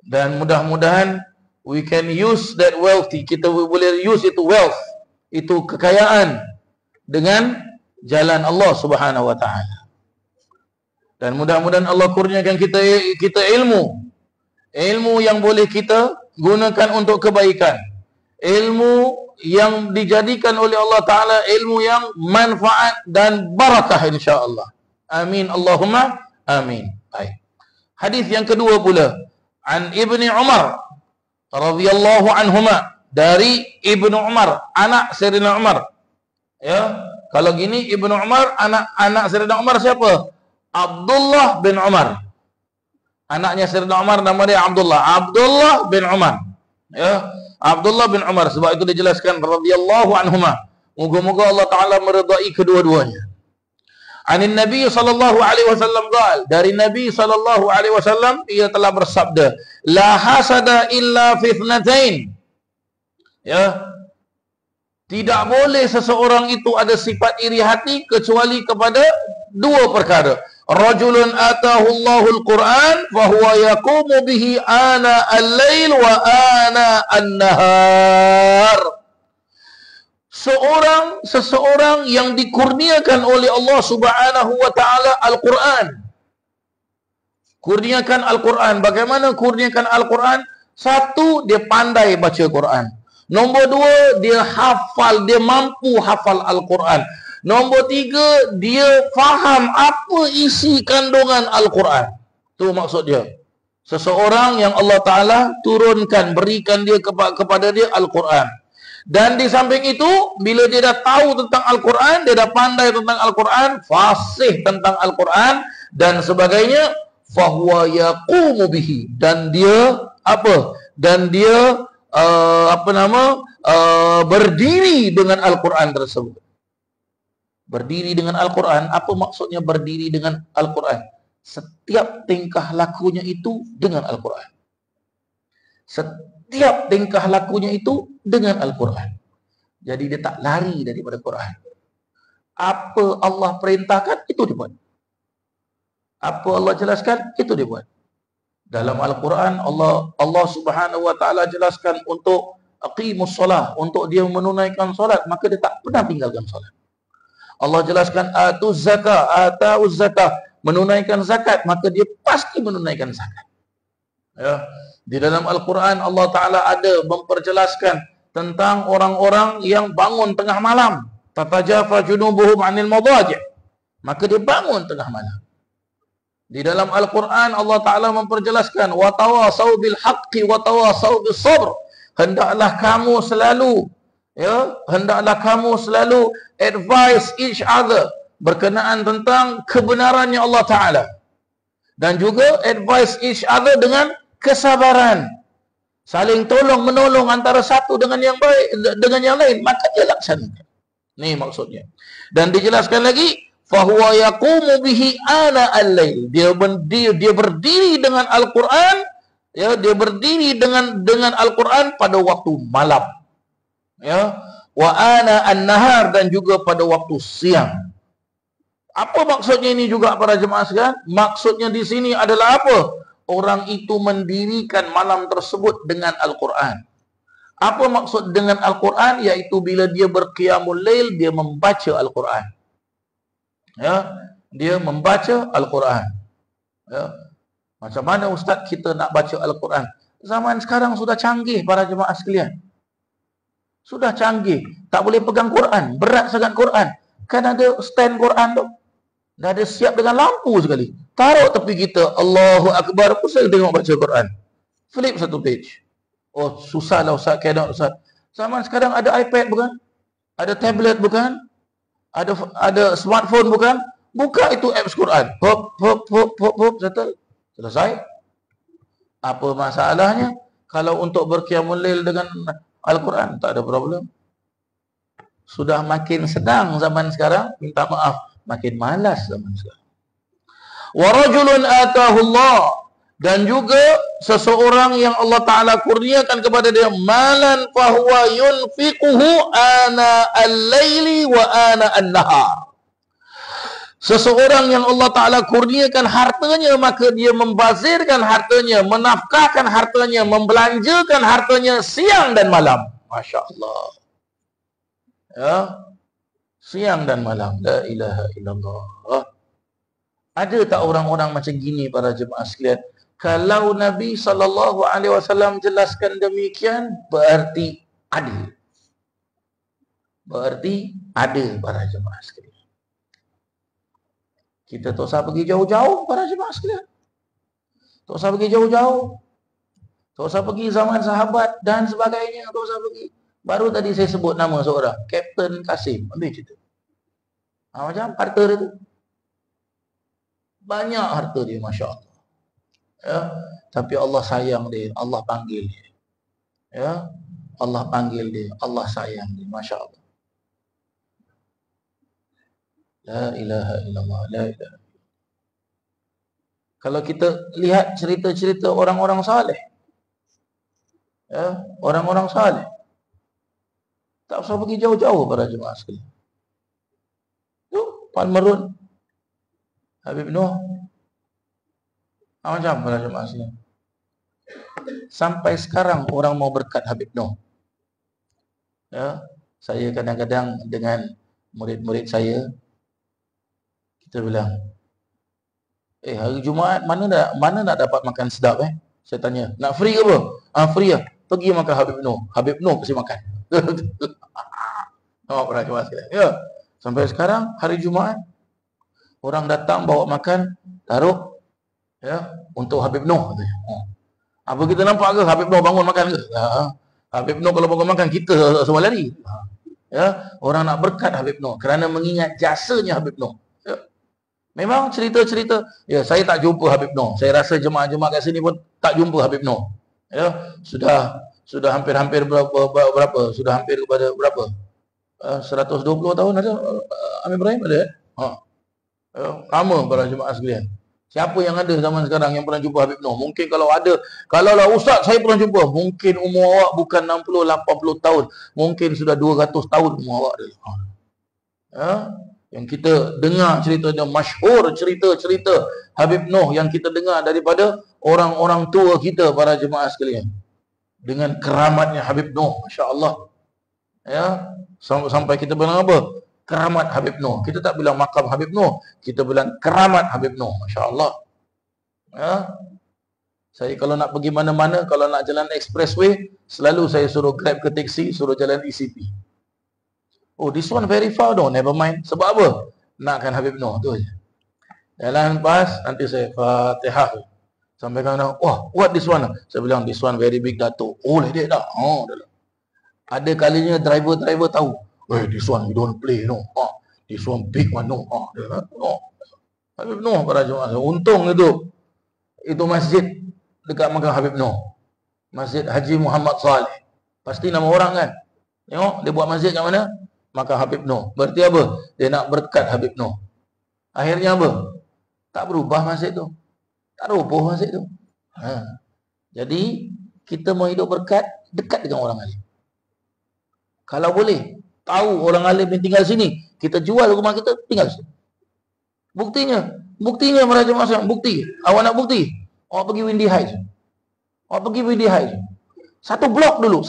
Dan mudah-mudahan we can use that wealthy. Kita boleh use itu wealth, itu kekayaan dengan jalan Allah Subhanahu wa taala. Dan mudah-mudahan Allah kurniakan kita ilmu. Ilmu yang boleh kita gunakan untuk kebaikan. Ilmu yang dijadikan oleh Allah Ta'ala ilmu yang manfaat dan barakah insyaAllah. Amin Allahumma amin. Baik. Hadis yang kedua pula, an Ibni Umar radhiyallahu anhuma, dari Ibnu Umar, anak Sayyidina Umar. Ya, kalau gini Ibnu Umar, anak Sayyidina Umar siapa? Abdullah bin Umar. Anaknya Sayyidina Umar nama dia Abdullah bin Umar. Ya, Abdullah bin Umar, sebab itu dijelaskan radhiyallahu anhuma. Moga-moga Allah Taala meridai kedua-duanya. Anin Nabi sallallahu alaihi wasallam qal, dari Nabi sallallahu alaihi wasallam ia telah bersabda, la hasada illa fi ithnatain. Ya. Tidak boleh seseorang itu ada sifat iri hati kecuali kepada dua perkara. Rajulun atahu Allahul Quran fa huwa yaqumu bihi ana al-lail wa ana an-nahar. Seseorang yang dikurniakan oleh Allah Subhanahu wa taala Al-Quran. Kurniakan Al-Quran. Bagaimana kurniakan Al-Quran? Satu, dia pandai baca Quran. Nombor dua, dia hafal, dia mampu hafal Al-Quran. Nombor tiga, dia faham apa isi kandungan Al-Quran. Itu maksud dia. Seseorang yang Allah Ta'ala turunkan, berikan dia kepada dia Al-Quran. Dan di samping itu, bila dia dah tahu tentang Al-Quran, dia dah pandai tentang Al-Quran, fasih tentang Al-Quran, dan sebagainya, fahuwa yaqumu bihi. Dan dia, apa? Dan dia berdiri dengan Al-Quran tersebut. Berdiri dengan Al-Quran, apa maksudnya berdiri dengan Al-Quran? Setiap tingkah lakunya itu dengan Al-Quran. Setiap tingkah lakunya itu dengan Al-Quran. Jadi dia tak lari daripada Quran. Apa Allah perintahkan, itu dia buat. Apa Allah jelaskan, itu dia buat. Dalam Al-Quran, Allah Subhanahu wa taala jelaskan untuk aqimus solah, untuk dia menunaikan solat, maka dia tak pernah tinggalkan solat. Allah jelaskan atuz zakah, menunaikan zakat, maka dia pasti menunaikan zakat. Ya. Di dalam Al-Quran Allah Ta'ala ada memperjelaskan tentang orang-orang yang bangun tengah malam. Tatajafa junubuhum 'anil madaji'. Maka dia bangun tengah malam. Di dalam Al-Quran Allah Ta'ala memperjelaskan wa tawasau bil haqqi wa tawasau bis sabr. Hendaklah kamu selalu advise each other berkenaan tentang kebenarannya Allah Ta'ala. Dan juga advise each other dengan kesabaran. Saling tolong menolong antara satu dengan yang baik dengan yang lain, maka dia laksanakan. Ini maksudnya. Dan dijelaskan lagi, fahuwa yaqumu bihi ana al-lail. Dia berdiri dengan Al-Quran, ya, dia berdiri dengan Al-Quran pada waktu malam. Ya, wa ana an-nahar, dan juga pada waktu siang. Apa maksudnya ini juga para jemaah sekalian? Maksudnya di sini adalah apa? Orang itu mendirikan malam tersebut dengan Al-Quran. Apa maksud dengan Al-Quran? Yaitu bila dia berqiyamul lail, dia membaca Al-Quran. Ya, dia membaca Al-Quran. Ya. Macam mana ustaz kita nak baca Al-Quran? Zaman sekarang sudah canggih para jemaah sekalian. Sudah canggih. Tak boleh pegang Quran. Berat sangat Quran. Kan ada stand Quran tu. Dah ada siap dengan lampu sekali. Taruh tepi kita. Allahu Akbar. Pusat tengok baca Quran. Flip satu page. Oh, susahlah ustaz. Cannot ustaz. Zaman sekarang ada iPad bukan? Ada tablet bukan? Ada smartphone bukan? Buka itu apps Quran. Hop, hop, hop, hop, hop. Settle. Selesai. Apa masalahnya? Kalau untuk berqiyamul lail dengan Al-Quran, tak ada problem. Sudah makin sedang zaman sekarang, minta maaf, makin malas zaman sekarang. Wa rajulun atahu Allah, dan juga seseorang yang Allah Ta'ala kurniakan kepada dia malan fahuwa yunfiquhu ana al-laili wa ana an-nahar. Seseorang yang Allah Ta'ala kurniakan hartanya, maka dia membazirkan hartanya, menafkahkan hartanya, membelanjakan hartanya siang dan malam. Masya Allah. Ya, siang dan malam. La ilaha illallah. Ada tak orang-orang macam gini para jemaah sekalian? Kalau Nabi SAW jelaskan demikian, berarti ada. Berarti ada para jemaah sekalian. Kita tak usah pergi jauh-jauh para jemaah sekalian. Tak usah pergi jauh-jauh. Tak usah pergi zaman sahabat dan sebagainya. Tak usah pergi. Baru tadi saya sebut nama seorang. Kapten Kasim. Ambil cerita. Macam harta dia tu. Banyak harta dia, Masya Allah. Ya. Tapi Allah sayang dia. Allah panggil dia. Ya. Allah panggil dia. Allah sayang dia. Masya Allah. La ilaha illallah, la ilaha. Kalau kita lihat cerita-cerita orang-orang saleh, ya, orang-orang saleh, tak usah pergi jauh-jauh para jemaah sekalian. Tu Puan Merun, Habib Noh, macam para jemaah sekalian. Sampai sekarang orang mau berkat Habib Noh. Ya, saya kadang-kadang dengan murid-murid saya, kita bilang, hari Jumaat mana nak dapat makan sedap Saya tanya, nak free ke apa? Free lah. Pergi makan Habib Noh. Habib Noh kasi makan. Nampak pernah coba sekali. Ya. Sampai sekarang hari Jumaat orang datang bawa makan, taruh ya untuk Habib Noh katanya. Apa kita nampak ke Habib Noh bangun makan ke? Habib Noh kalau bangun makan kita semua lari. Ya, orang nak berkat Habib Noh kerana mengingat jasanya Habib Noh. Memang cerita-cerita, ya saya tak jumpa Habib Noh. Saya rasa jemaah-jemaah kat sini pun tak jumpa Habib Noh. Ya, sudah hampir-hampir berapa? Sudah hampir kepada berapa? 120 tahun ada Amir Ibrahim ada. Ya, lama para jemaah sekalian. Siapa yang ada zaman sekarang yang pernah jumpa Habib Noh? Mungkin kalau ada, kalaulah ustaz saya pernah jumpa, mungkin umur awak bukan 60 80 tahun, mungkin sudah 200 tahun umur awak dia. Ya. Yang kita dengar ceritanya, masyhur cerita-cerita Habib Noh yang kita dengar daripada orang-orang tua kita para jemaah sekalian. Dengan keramatnya Habib Noh, masya-Allah. Ya, sampai kita bilang apa? Keramat Habib Noh. Kita tak bilang makam Habib Noh, kita bilang keramat Habib Noh, masya-Allah. Ya. Saya kalau nak pergi mana-mana, kalau nak jalan expressway, selalu saya suruh grab ke taksi, suruh jalan ECP. Oh, this one very far though, never mind. Sebab apa? Nakkan Habib Noh tu je. Jalan pas, nanti saya Fatihah. Sampai kena, wah, what this one? Saya bilang, this one very big Dato'. Oh, like that dah. Oh, dah. Ada kalinya driver tahu. This one you don't play, no. This one big one, no. No. Habib Noh para jemaah. Untung itu masjid dekat makam Habib Noh. Masjid Haji Muhammad Saleh. Pasti nama orang kan? Tengok, dia buat masjid kat mana? Maka Habib Noh. Berarti apa? Dia nak berkat Habib Noh. Akhirnya apa? Tak berubah masjid tu. Tak roboh masjid tu. Jadi, kita mau hidup berkat, dekat dengan orang alim. Kalau boleh, tahu orang alim yang tinggal sini, kita jual rumah kita, tinggal sini. Buktinya meraja masa, bukti. Awak nak bukti? Awak pergi Windy Heights. Satu blok dulu.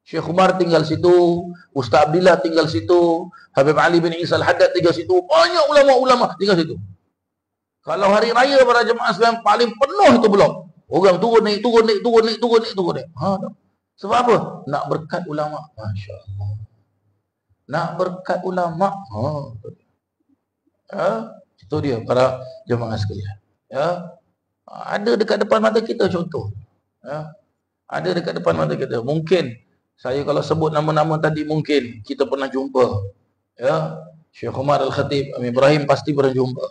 Syekh Umar tinggal situ, Ustaz Abdillah tinggal situ, Habib Ali bin Isa Al-Haddad tinggal situ, banyak ulama-ulama tinggal situ. Kalau hari raya para jemaah sekalian paling penuh itu blok. Orang turun naik. Sebab apa? Nak berkat ulama. Masya-Allah. Nak berkat ulama. Itu dia para jemaah sekalian. Ya. Ada dekat depan mata kita contoh. Ya. Ada dekat depan mata kita. Mungkin saya kalau sebut nama-nama tadi mungkin kita pernah jumpa. Ya, Syekh Umar Al-Khatib, Amir Ibrahim pasti pernah jumpa.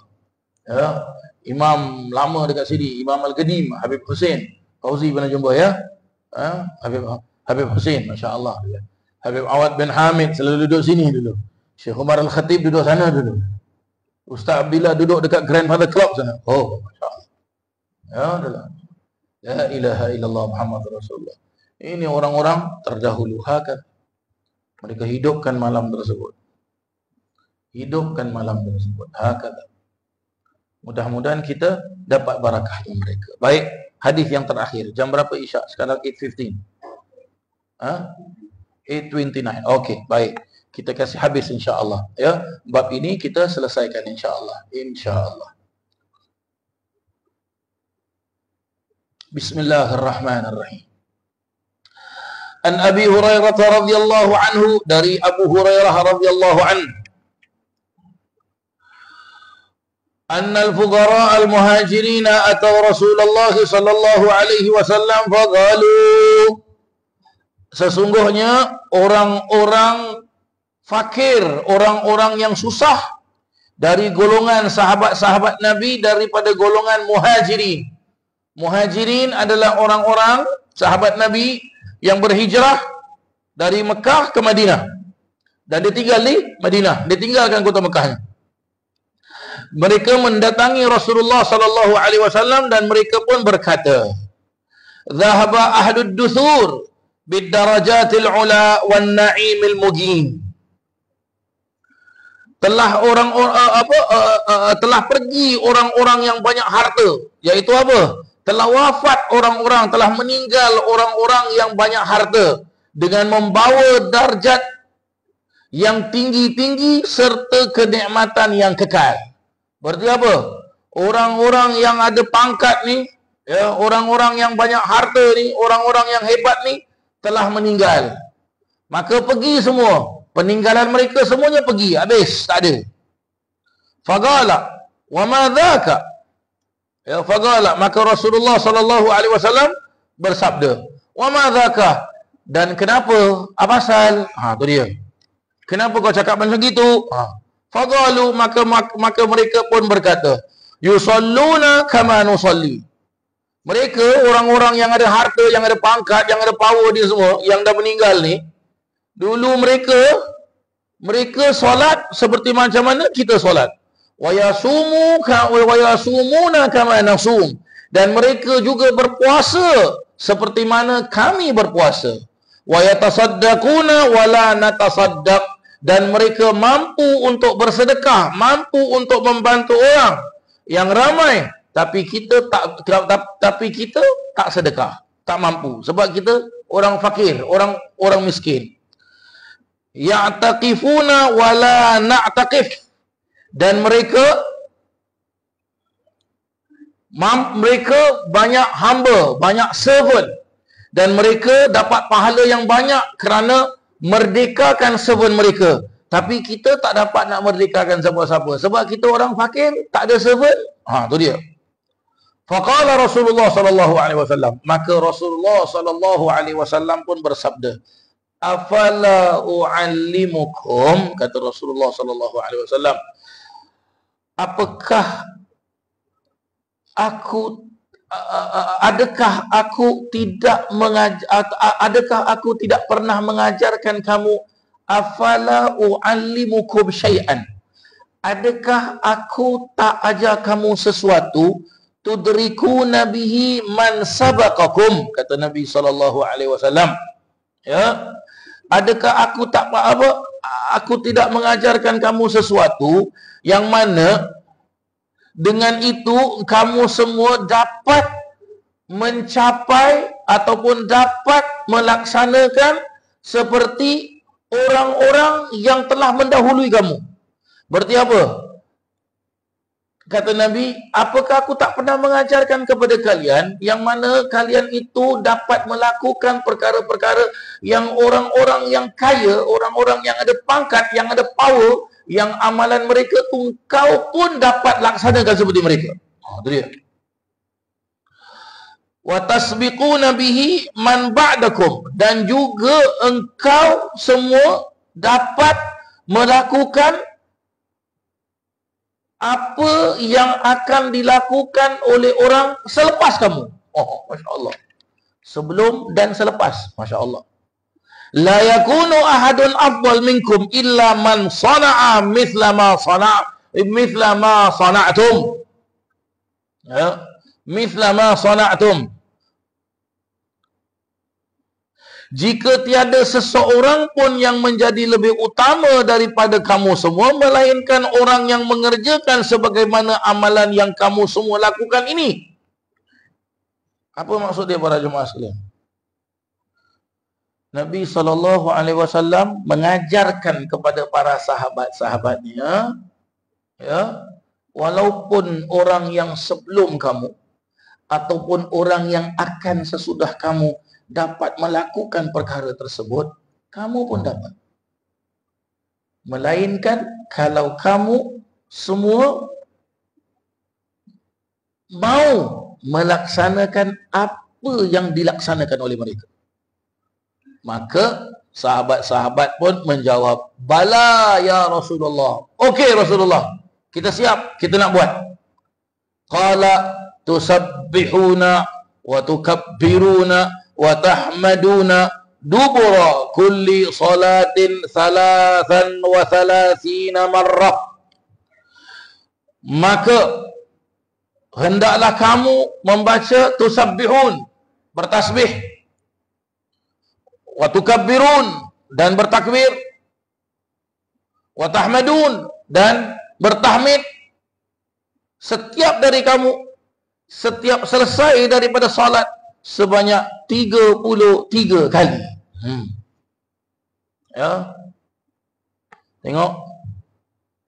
Ya, imam lama dekat sini, Imam Al-Qadim, Habib Hussein, Fauzi pernah jumpa ya. Habib Hussein, masya-Allah. Habib Awad bin Hamid selalu duduk sini dulu. Syekh Umar Al-Khatib duduk sana dulu. Ustaz Abdillah duduk dekat Grandfather Club sana. Oh, masya-Allah. Ya, adalah. La ilaha illallah Muhammad Rasulullah. Ini orang-orang terdahulu. Mereka hidupkan malam tersebut. Hakata. Mudah-mudahan kita dapat barakahnya mereka. Baik, hadis yang terakhir. Jam berapa Isya? Sekarang 8:15. 8:29. Okey, baik. Kita kasih habis insya-Allah. Ya, bab ini kita selesaikan insya-Allah. Insya-Allah. Bismillahirrahmanirrahim. An Abi Hurairah radhiyallahu anhu, dari Abu Hurairah radhiyallahu anhu, anna al-fuqara al-muhajirin ataw Rasulullah sallallahu alaihi wasallam faqalu, sesungguhnya orang-orang fakir, orang-orang yang susah dari golongan sahabat-sahabat Nabi daripada golongan muhajirin. Muhajirin adalah orang-orang sahabat Nabi yang berhijrah dari Mekah ke Madinah. Dan dia tinggal di Madinah. Dia tinggalkan kota Mekah. Mereka mendatangi Rasulullah sallallahu alaihi wasallam dan mereka pun berkata, "Dhahaba ahlud duthur bid darajatil ula wan na'imil mugin." Telah telah pergi orang-orang yang banyak harta, yaitu apa? Telah wafat orang-orang, telah meninggal orang-orang yang banyak harta dengan membawa darjat yang tinggi-tinggi serta kenikmatan yang kekal. Berarti apa? Orang-orang yang ada pangkat ni, ya, orang-orang yang banyak harta ni, orang-orang yang hebat ni telah meninggal. Maka pergi semua. Peninggalan mereka semuanya pergi, habis, tak ada. Faqala wa ma dhaka? Ya, faqala, maka Rasulullah sallallahu alaihi wasallam bersabda, "Wa ma dhaka?" Dan kenapa? Apa pasal? Tu dia. Kenapa kau cakap macam gitu? Faqalu, maka mereka pun berkata, "Yusalluna kama nusalli." Mereka, orang-orang yang ada harta, yang ada pangkat, yang ada power dia semua, yang dah meninggal ni, dulu mereka solat seperti macam mana kita solat. Wa yasumuna kama nasum. Dan mereka juga berpuasa seperti mana kami berpuasa. Wa yatasaddaquna wala natasaddaq. Dan mereka mampu untuk bersedekah, mampu untuk membantu orang yang ramai, tapi kita tak sedekah, tak mampu sebab kita orang fakir, orang miskin. Ya'taqifuna wala na'taqif. Dan mereka banyak hamba, banyak servant, dan mereka dapat pahala yang banyak kerana merdekakan servant mereka. Tapi kita tak dapat nak merdekakan siapa-siapa sebab kita orang fakir, tak ada servant. Tu dia. Faqala Rasulullah sallallahu alaihi wasallam, maka Rasulullah sallallahu alaihi wasallam pun bersabda, "Afala u'allimukum?" Kata Rasulullah sallallahu alaihi wasallam, adakah aku tidak pernah mengajarkan kamu? Afala u'allimukum syai'an? Adakah aku tak ajar kamu sesuatu? Tudrikuna bihi man sabaqakum, kata Nabi sallallahu alaihi wasallam. Ya. Adakah aku tidak mengajarkan kamu sesuatu yang mana dengan itu kamu semua dapat mencapai ataupun dapat melaksanakan seperti orang-orang yang telah mendahului kamu. Berarti apa? Kata Nabi, apakah aku tak pernah mengajarkan kepada kalian yang mana kalian itu dapat melakukan perkara-perkara yang orang-orang yang kaya, orang-orang yang ada pangkat, yang ada power, yang amalan mereka tu kau pun dapat laksanakan seperti mereka. Itu dia. Wa tasbiquna bihi man ba'dakum, dan juga engkau semua dapat melakukan apa yang akan dilakukan oleh orang selepas kamu. Masya Allah. Sebelum dan selepas. Masya Allah. La yakunu ahadun afdal minkum illa man sana'a mithla ma sana'tum. Ya, mithla ma sana'tum. Jika tiada seseorang pun yang menjadi lebih utama daripada kamu semua, melainkan orang yang mengerjakan sebagaimana amalan yang kamu semua lakukan ini. Apa maksud dia para jemaah sekalian? Nabi SAW mengajarkan kepada para sahabat-sahabatnya, ya, walaupun orang yang sebelum kamu ataupun orang yang akan sesudah kamu dapat melakukan perkara tersebut, kamu pun dapat. Melainkan kalau kamu semua mau melaksanakan apa yang dilaksanakan oleh mereka. Maka sahabat-sahabat pun menjawab, "Bala ya Rasulullah." Okey Rasulullah, kita siap, kita nak buat. Qala tusabbihuna wa tukabbiruna wa tahmaduna dubura kulli salatin thalathan wa thalathina marrah. Maka hendaklah kamu membaca tusabbihun, bertasbih, wa tukabbirun, dan bertakbir, wa tahmadun, dan bertahmid. Setiap dari kamu, setiap selesai daripada salat sebanyak 33 kali. Ya. Tengok,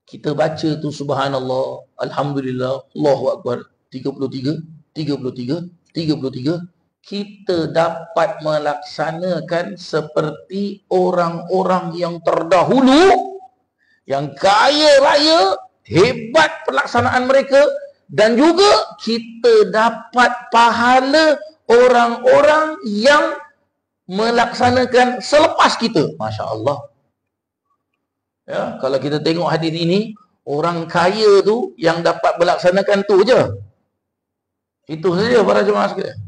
kita baca tu subhanallah, alhamdulillah, Allahu akbar 33, 33, 33. Kita dapat melaksanakan seperti orang-orang yang terdahulu, yang kaya raya, hebat pelaksanaan mereka, dan juga kita dapat pahala orang-orang yang melaksanakan selepas kita. Masya Allah. Ya, kalau kita tengok hadis ini, orang kaya tu yang dapat melaksanakan tu je. Itu saja para jemaah sekalian.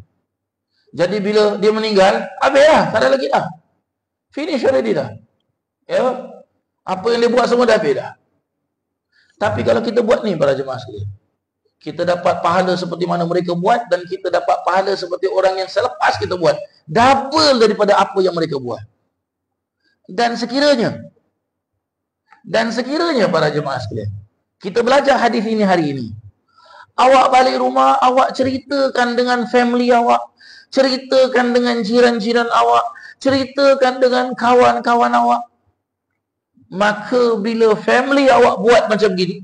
Jadi bila dia meninggal, habis dah, tak ada lagi dah. Finish already dah. Ya. Apa yang dia buat semua dah habis dah. Tapi kalau kita buat ni para jemaah sekalian, kita dapat pahala seperti mana mereka buat, dan kita dapat pahala seperti orang yang selepas kita buat. Double daripada apa yang mereka buat. Dan sekiranya para jemaah sekalian, kita belajar hadis ini hari ini, awak balik rumah, awak ceritakan dengan family awak, ceritakan dengan jiran-jiran awak, ceritakan dengan kawan-kawan awak. Maka bila family awak buat macam gini,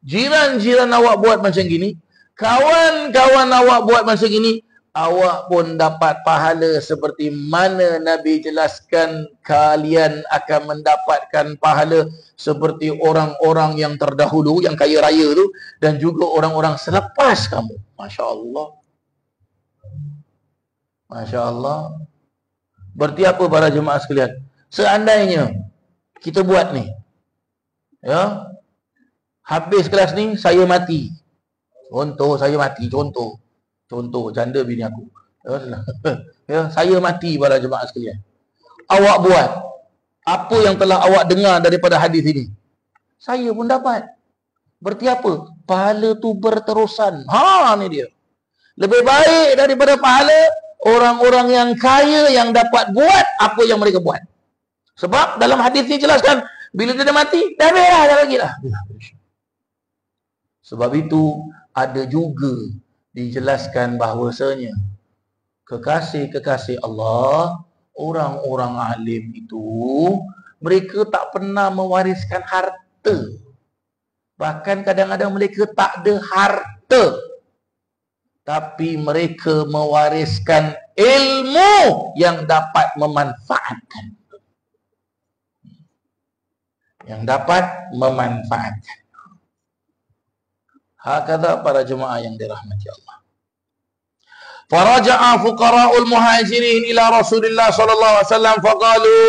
jiran-jiran awak buat macam gini, kawan-kawan awak buat macam gini, awak pun dapat pahala seperti mana Nabi jelaskan, kalian akan mendapatkan pahala seperti orang-orang yang terdahulu, yang kaya raya tu, dan juga orang-orang selepas kamu. Masya Allah. Masya Allah. Berarti apa para jemaah sekalian? Seandainya kita buat ni, ya, habis kelas ni saya mati. Contoh saya mati, contoh janda bini aku. Ya, saya mati para jemaah sekalian. Awak buat apa yang telah awak dengar daripada hadis ini, saya pun dapat. Berarti apa? Pahala tu berterusan. Ni dia. Lebih baik daripada pahala orang-orang yang kaya yang dapat buat apa yang mereka buat. Sebab dalam hadis ini jelaskan, bila dia dah mati, dah beres dah lagi dah. Sebab itu ada juga dijelaskan bahawasanya kekasih-kekasih Allah, orang-orang alim itu, mereka tak pernah mewariskan harta. Bahkan kadang-kadang mereka tak ada harta, tapi mereka mewariskan ilmu yang dapat memanfaatkan. Yang dapat memanfaatkan. Hakadha para jemaah yang dirahmati Allah. Faraja'a fuqara'ul muhajirin ila Rasulillah sallallahu alaihi wasallam faqalu,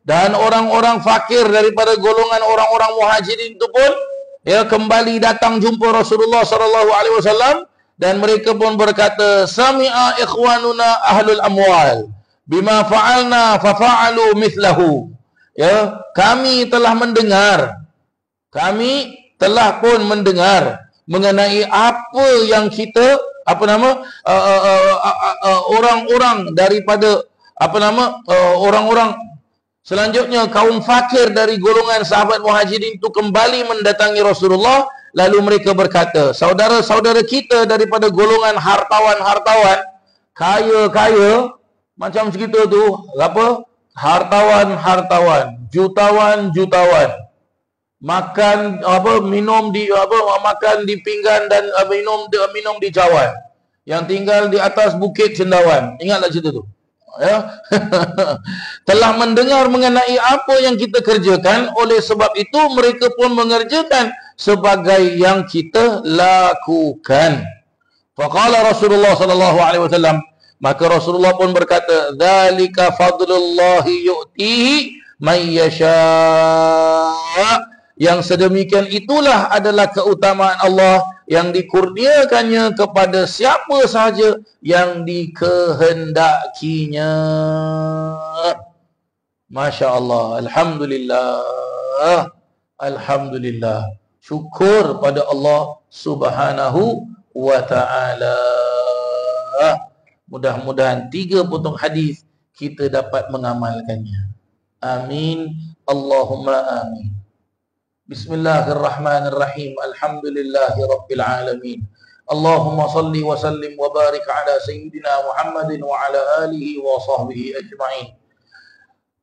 dan orang-orang fakir daripada golongan orang-orang muhajirin itu pun ya kembali datang jumpa Rasulullah sallallahu alaihi wasallam, dan mereka pun berkata, sami'a ikhwanuna ahlul amwal bima fa'alna fa fa'alu mithlahu. Ya, kami telah pun mendengar mengenai apa yang kita orang-orang daripada orang-orang selanjutnya, kaum fakir dari golongan sahabat muhajirin itu kembali mendatangi Rasulullah, lalu mereka berkata, saudara-saudara kita daripada golongan hartawan-hartawan, kaya-kaya macam segitu tu, hartawan-hartawan, jutawan-jutawan, makan minum di pinggan dan minum di cawan, yang tinggal di atas bukit cendawan. Ingatlah cerita tu. Ya. Telah mendengar mengenai apa yang kita kerjakan, oleh sebab itu mereka pun mengerjakan sebagai yang kita lakukan. Faqala Rasulullah sallallahu alaihi wasallam, maka Rasulullah pun berkata, dzalika fadlullahi yu'tihi may yasha'. Yang sedemikian itulah adalah keutamaan Allah yang dikurniakannya kepada siapa sahaja yang dikehendakinya. Masya Allah. Alhamdulillah. Alhamdulillah. Syukur pada Allah Subhanahu wa ta'ala. Mudah-mudahan 3 potong hadis kita dapat mengamalkannya. Amin. Allahumma amin. Bismillahirrahmanirrahim. Alhamdulillahi rabbil alamin. Allahumma salli wa sallim wa barik ala sayyidina Muhammadin wa ala alihi wa sahbihi ajma'in.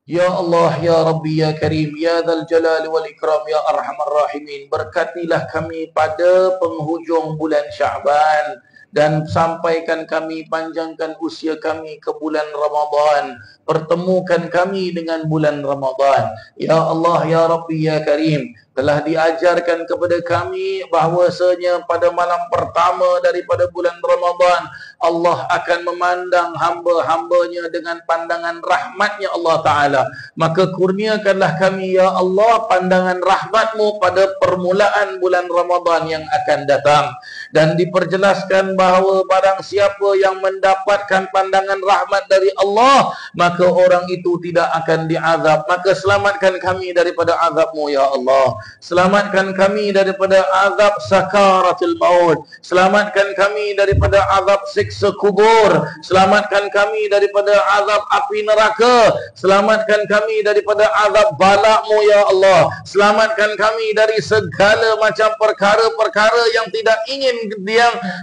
Ya Allah, Ya Rabbi, Ya Karim, Ya Dzal Jalali wal Ikram, Ya Arhamar Rahimin. Berkatilah kami pada penghujung bulan Sya'ban dan sampaikan kami, panjangkan usia kami ke bulan Ramadan. Pertemukan kami dengan bulan Ramadan. Ya Allah, Ya Rabbi, Ya Karim, telah diajarkan kepada kami bahwasanya pada malam pertama daripada bulan Ramadan Allah akan memandang hamba-hambanya dengan pandangan rahmatnya Allah Ta'ala. Maka kurniakanlah kami ya Allah pandangan rahmatmu pada permulaan bulan Ramadan yang akan datang. Dan diperjelaskan bahawa barang siapa yang mendapatkan pandangan rahmat dari Allah, maka orang itu tidak akan diazab. Maka selamatkan kami daripada azabmu ya Allah. Selamatkan kami daripada azab sakaratul maut. Selamatkan kami daripada azab siksa kubur. Selamatkan kami daripada azab api neraka. Selamatkan kami daripada azab balakmu ya Allah. Selamatkan kami dari segala macam perkara-perkara yang tidak ingin,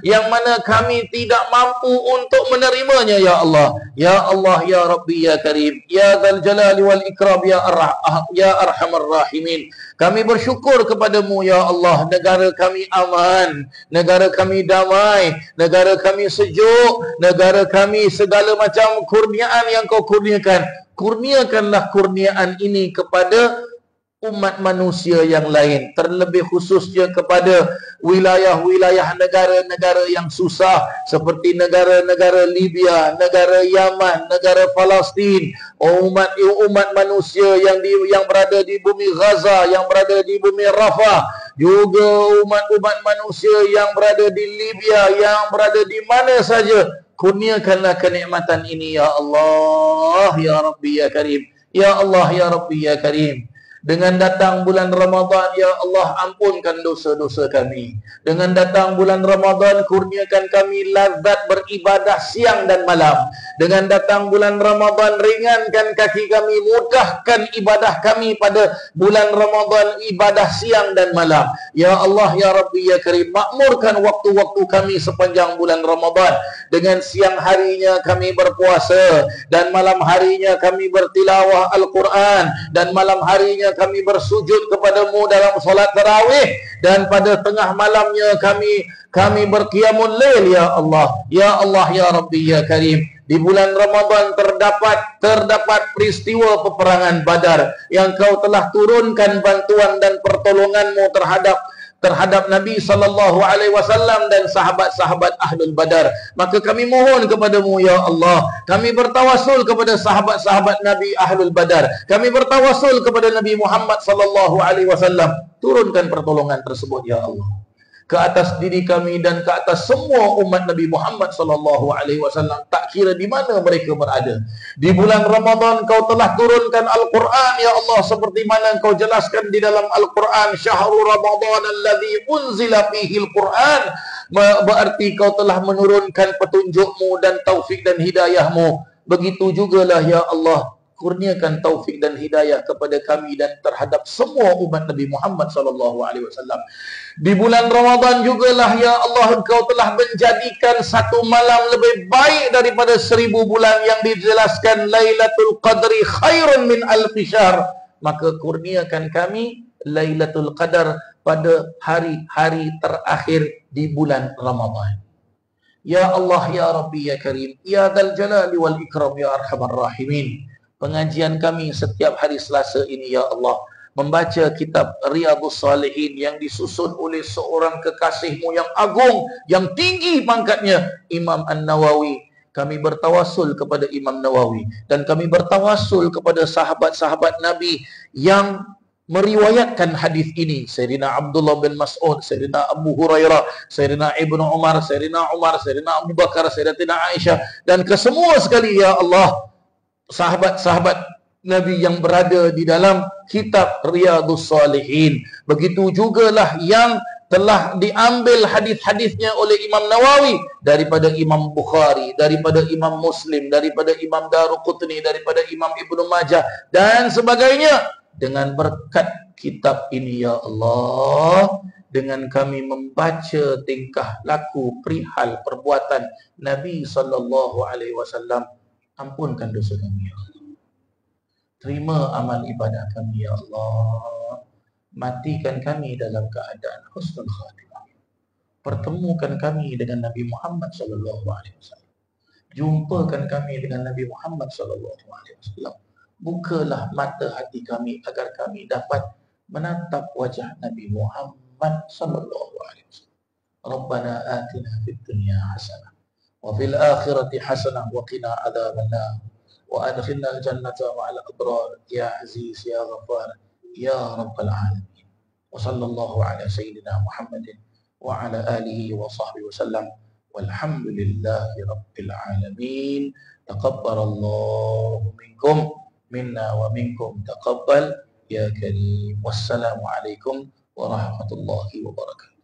yang mana kami tidak mampu untuk menerimanya ya Allah. Ya Allah, Ya Rabbi, Ya Karim, Ya Dzal Jalali wal Ikram, Ya Arhamar Rahimin. Kami bersyukur kepadamu ya Allah. Negara kami aman, negara kami damai, negara kami sejuk, negara kami segala macam kurniaan yang kau kurniakan. Kurniakanlah kurniaan ini kepada umat manusia yang lain, terlebih khususnya kepada wilayah-wilayah negara-negara yang susah seperti negara-negara Libya, negara Yaman, negara Palestin, umat manusia yang berada di bumi Gaza, yang berada di bumi Rafah, juga umat-umat manusia yang berada di Libya, yang berada di mana saja. Kurniakanlah kenikmatan ini ya Allah, Ya Rabbi, Ya Karim. Ya Allah, Ya Rabbi, Ya Karim. Dengan datang bulan Ramadan, ya Allah, ampunkan dosa-dosa kami. Dengan datang bulan Ramadan, kurniakan kami lazat beribadah siang dan malam. Dengan datang bulan Ramadan, ringankan kaki kami, mudahkan ibadah kami pada bulan Ramadan, ibadah siang dan malam. Ya Allah, Ya Rabbi, Ya Karim, makmurkan waktu-waktu kami sepanjang bulan Ramadan. Dengan siang harinya kami berpuasa, dan malam harinya kami bertilawah Al-Quran, dan malam harinya kami bersujud kepadamu dalam solat tarawih, dan pada tengah malamnya kami berqiyamul lail ya Allah. Ya Allah, Ya Rabbi, Ya Karim. Di bulan Ramadan terdapat peristiwa peperangan Badar yang kau telah turunkan bantuan dan pertolonganmu terhadap Nabi SAW dan sahabat-sahabat Ahlul Badar. Maka kami mohon kepadamu ya Allah, kami bertawasul kepada sahabat-sahabat Nabi Ahlul Badar, kami bertawasul kepada Nabi Muhammad SAW, turunkan pertolongan tersebut ya Allah ke atas diri kami dan ke atas semua umat Nabi Muhammad SAW, tak kira di mana mereka berada. Di bulan Ramadan kau telah turunkan Al-Quran ya Allah, seperti mana kau jelaskan di dalam Al-Quran, syahrul Ramadan alladzi unzila fihi Al-Quran. Berarti kau telah menurunkan petunjukmu dan taufik dan hidayahmu. Begitu jugalah ya Allah, kurniakan taufik dan hidayah kepada kami dan terhadap semua umat Nabi Muhammad SAW. Di bulan Ramadan jugalah ya Allah, Engkau telah menjadikan satu malam lebih baik daripada 1000 bulan yang dijelaskan Lailatul Qadri khairun min alfi syahr. Maka kurniakan kami Lailatul Qadar pada hari-hari terakhir di bulan Ramadan. Ya Allah, Ya Rabbi, Ya Karim, Ya Dzal Jalali wal Ikram, Ya Arhamar Rahimin. Pengajian kami setiap hari Selasa ini ya Allah, membaca kitab Riyadhus Salihin yang disusun oleh seorang kekasihmu yang agung, yang tinggi pangkatnya, Imam An-Nawawi. Kami bertawasul kepada Imam Nawawi, dan kami bertawasul kepada sahabat-sahabat Nabi yang meriwayatkan hadis ini. Sayyidina Abdullah bin Mas'ud, Sayyidina Abu Hurairah, Sayyidina Ibnu Umar, Sayyidina Abu Bakar, Sayyidatina Aisyah, dan kesemua sekali ya Allah sahabat-sahabat Nabi yang berada di dalam kitab Riyadhus Salihin. Begitu jugalah yang telah diambil hadis-hadisnya oleh Imam Nawawi daripada Imam Bukhari, daripada Imam Muslim, daripada Imam Daruqutni, daripada Imam Ibnu Majah dan sebagainya. Dengan berkat kitab ini ya Allah, dengan kami membaca tingkah laku perihal perbuatan Nabi sallallahu alaihi wasallam, ampunkan dosa kami ya Allah. Terima amal ibadah kami ya Allah. Matikan kami dalam keadaan husnul khatimah. Pertemukan kami dengan Nabi Muhammad sallallahu alaihi wasallam. Jumpakan kami dengan Nabi Muhammad sallallahu alaihi wasallam. Bukalah mata hati kami agar kami dapat menatap wajah Nabi Muhammad sallallahu alaihi wasallam. Rabbana atina fid dunya hasanah wa fil akhirati hasanah wa qina adzabannar wa adkhilna al-jannata ma'al abrar ya aziz ya ghafar ya rabbal alamin. Wa sallallahu ala sayyidina Muhammadin wa ala alihi wa sahbihi wasallam. Walhamdulillahi rabbil alamin. Taqabbalallahu minkum minna wa minkum taqabbal ya karim. Wassalamu alaikum warahmatullahi wabarakatuh.